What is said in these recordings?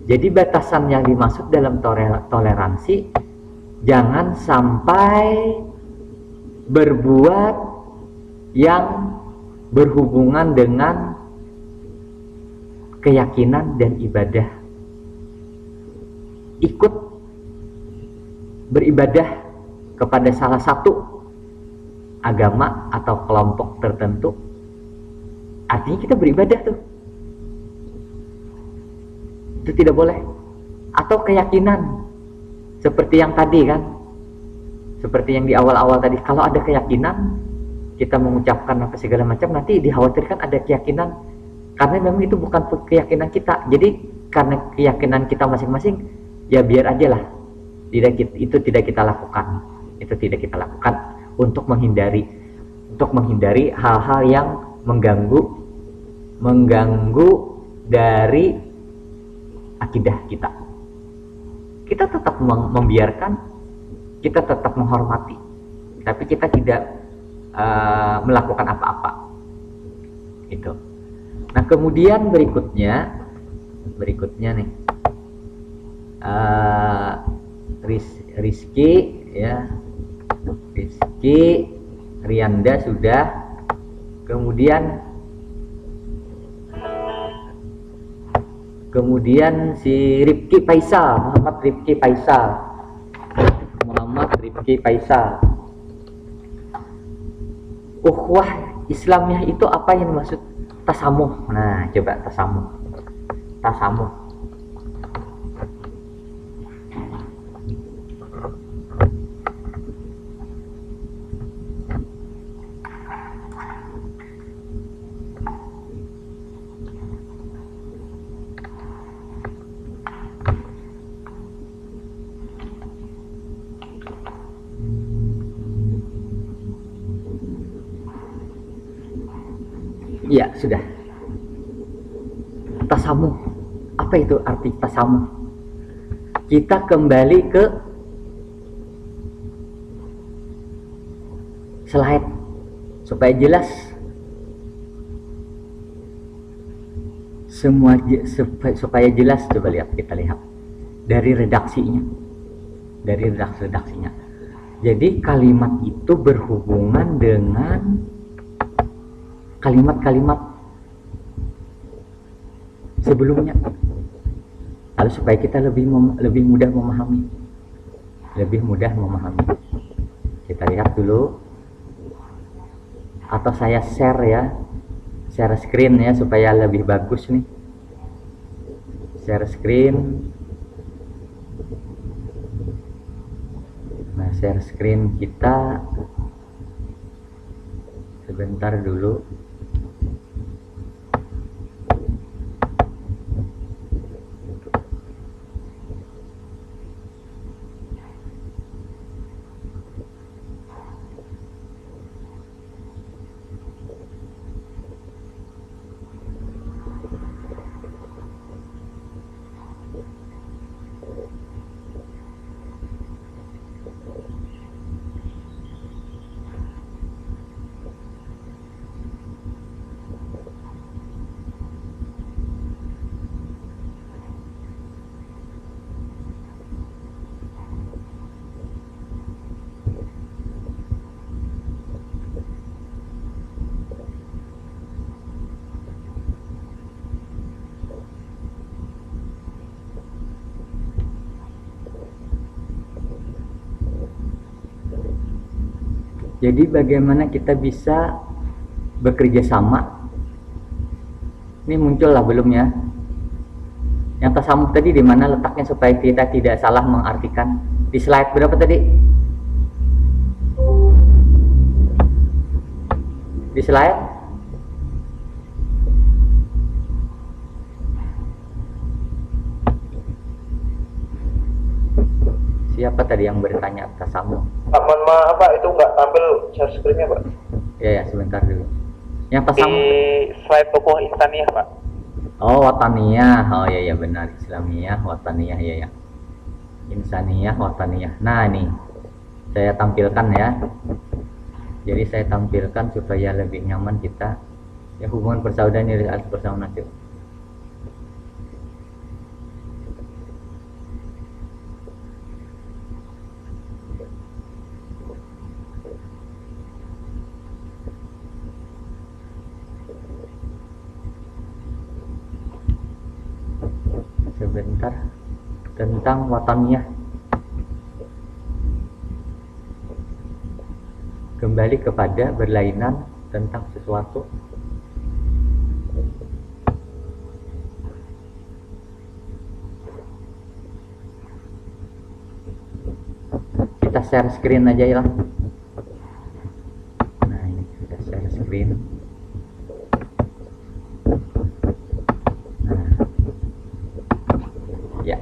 Jadi batasan yang dimaksud dalam toleransi, jangan sampai berbuat yang berhubungan dengan keyakinan dan ibadah. Ikut beribadah kepada salah satu agama atau kelompok tertentu, artinya kita beribadah tuh. Itu tidak boleh. Atau keyakinan seperti yang tadi kan, seperti yang di awal-awal tadi, kalau ada keyakinan kita mengucapkan apa segala macam, nanti dikhawatirkan ada keyakinan, karena memang itu bukan keyakinan kita. Jadi karena keyakinan kita masing-masing, ya biar aja lah, itu tidak kita lakukan, itu tidak kita lakukan untuk menghindari hal-hal yang mengganggu dari akidah kita. Kita tetap membiarkan, kita tetap menghormati, tapi kita tidak melakukan apa-apa. Itu. Nah, kemudian berikutnya nih, Rizky ya, Rizky Rianda sudah, kemudian si Rifki Faisal, Muhammad Rifki Faisal. Ukhuwah Islamiyah itu apa yang dimaksud? Tasamuh. Nah, coba tasamuh. Ya, sudah. Tasamuh. Apa itu arti tasamuh? Kita kembali ke slide supaya jelas semua, supaya jelas. Coba kita lihat dari redaksinya. Jadi kalimat itu berhubungan dengan kalimat-kalimat sebelumnya. Lalu supaya kita lebih mudah memahami. Kita lihat dulu, atau saya share screen ya supaya lebih bagus nih. Share screen. Nah, share screen kita sebentar dulu. Jadi bagaimana kita bisa bekerja sama? Ini muncul lah belum ya? Yang tasamuh tadi di mana letaknya supaya kita tidak salah mengartikan? Di slide berapa tadi? Di slide? Siapa tadi yang bertanya tasamuh? Mohon maaf Pak, itu nggak tampil share screen-nya Pak. Ya, sebentar dulu. Yang tasamuh di slide tokoh Insaniyah Pak. Oh, Wataniyah. Oh ya benar, Islamiyah, Wataniyah ya. Insaniyah, Wataniyah. Nah, ini saya tampilkan ya. Jadi saya tampilkan supaya lebih nyaman kita. Ya, hubungan persaudaraan dari bersama nasib. sebentar, tentang wataniyah. Kembali kepada berlainan tentang sesuatu. Kita share screen aja ya lah. Nah ini kita share screen. Nah, ya.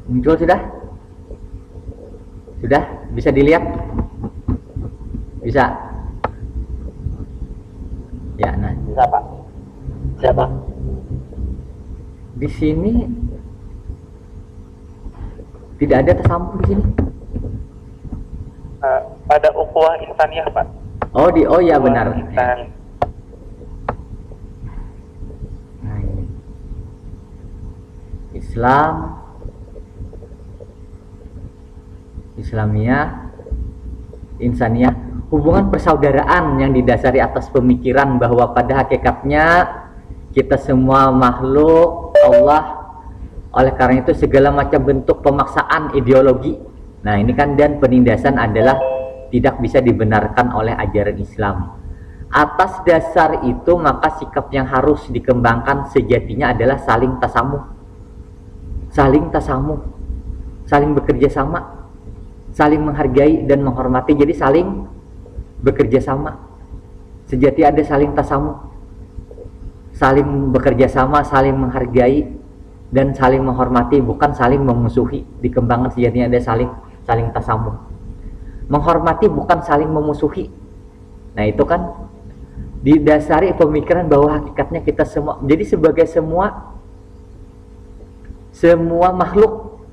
Muncul sudah? Sudah? Bisa dilihat? Bisa? Ya, nah. Bisa Pak. Siapa? Di sini tidak ada tasamuh di sini. Ada ukhuwah insaniyah Pak. Oh ya benar. Insan. Nah, ini. Islam, Islamiyah, Insaniyah, hubungan persaudaraan yang didasari atas pemikiran bahwa pada hakikatnya kita semua makhluk Allah. Oleh karena itu segala macam bentuk pemaksaan ideologi, nah ini kan, dan penindasan adalah tidak bisa dibenarkan oleh ajaran Islam. Atas dasar itu maka sikap yang harus dikembangkan sejatinya adalah saling tasamuh, saling bekerja sama, saling menghargai dan menghormati. Jadi saling bekerja sama. Sejati ada saling tasamuh, saling bekerja sama, saling menghargai dan saling menghormati, bukan saling memusuhi. Dikembangkan sejatinya ada saling tasamuh. Menghormati bukan saling memusuhi. Nah itu kan didasari pemikiran bahwa hakikatnya kita semua, jadi sebagai semua makhluk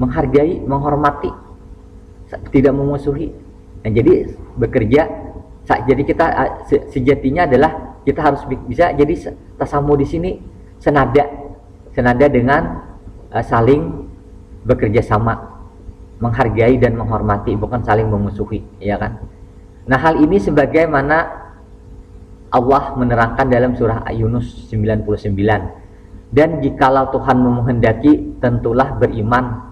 menghargai, menghormati, tidak memusuhi. Nah, jadi bekerja, jadi kita sejatinya adalah kita harus bisa jadi tasamu di sini senada dengan saling bekerja sama, menghargai dan menghormati, bukan saling memusuhi, ya kan? Nah, hal ini sebagaimana Allah menerangkan dalam surah Yunus 99. Dan jikalau Tuhan menghendaki, tentulah beriman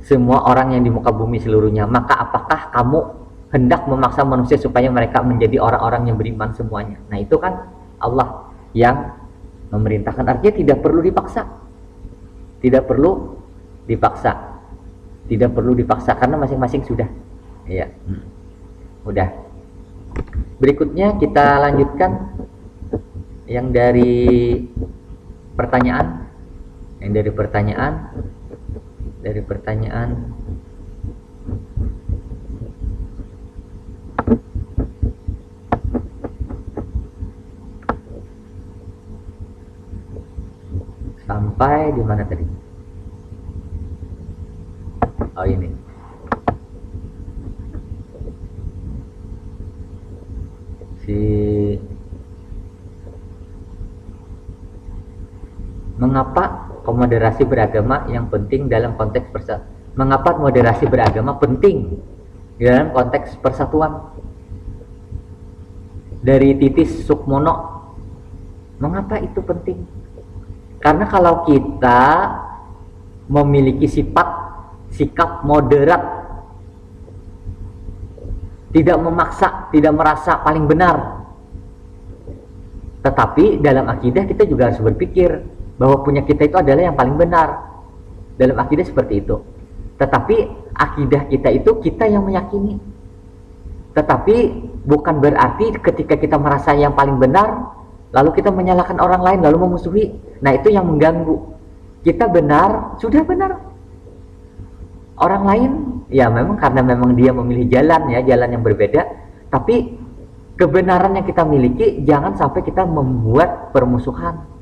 semua orang yang di muka bumi seluruhnya. Maka apakah kamu hendak memaksa manusia supaya mereka menjadi orang-orang yang beriman semuanya? Nah itu kan Allah yang memerintahkan. Artinya tidak perlu dipaksa. Tidak perlu dipaksa karena masing-masing sudah. Iya. Udah. Berikutnya kita lanjutkan yang dari pertanyaan. Dari pertanyaan sampai di mana tadi? Oh ini. Mengapa moderasi beragama yang penting dalam konteks mengapa moderasi beragama penting dalam konteks persatuan? Dari Titis Sukmono, mengapa itu penting? Karena kalau kita memiliki sikap moderat, tidak memaksa, tidak merasa paling benar, tetapi dalam akidah kita juga harus berpikir bahwa punya kita itu adalah yang paling benar. Dalam akidah seperti itu. Tetapi akidah kita itu kita yang meyakini. Tetapi bukan berarti ketika kita merasa yang paling benar lalu kita menyalahkan orang lain, lalu memusuhi. Nah itu yang mengganggu. Kita benar, sudah benar. Orang lain ya memang karena memang dia memilih jalan yang berbeda. Tapi kebenaran yang kita miliki jangan sampai kita membuat permusuhan.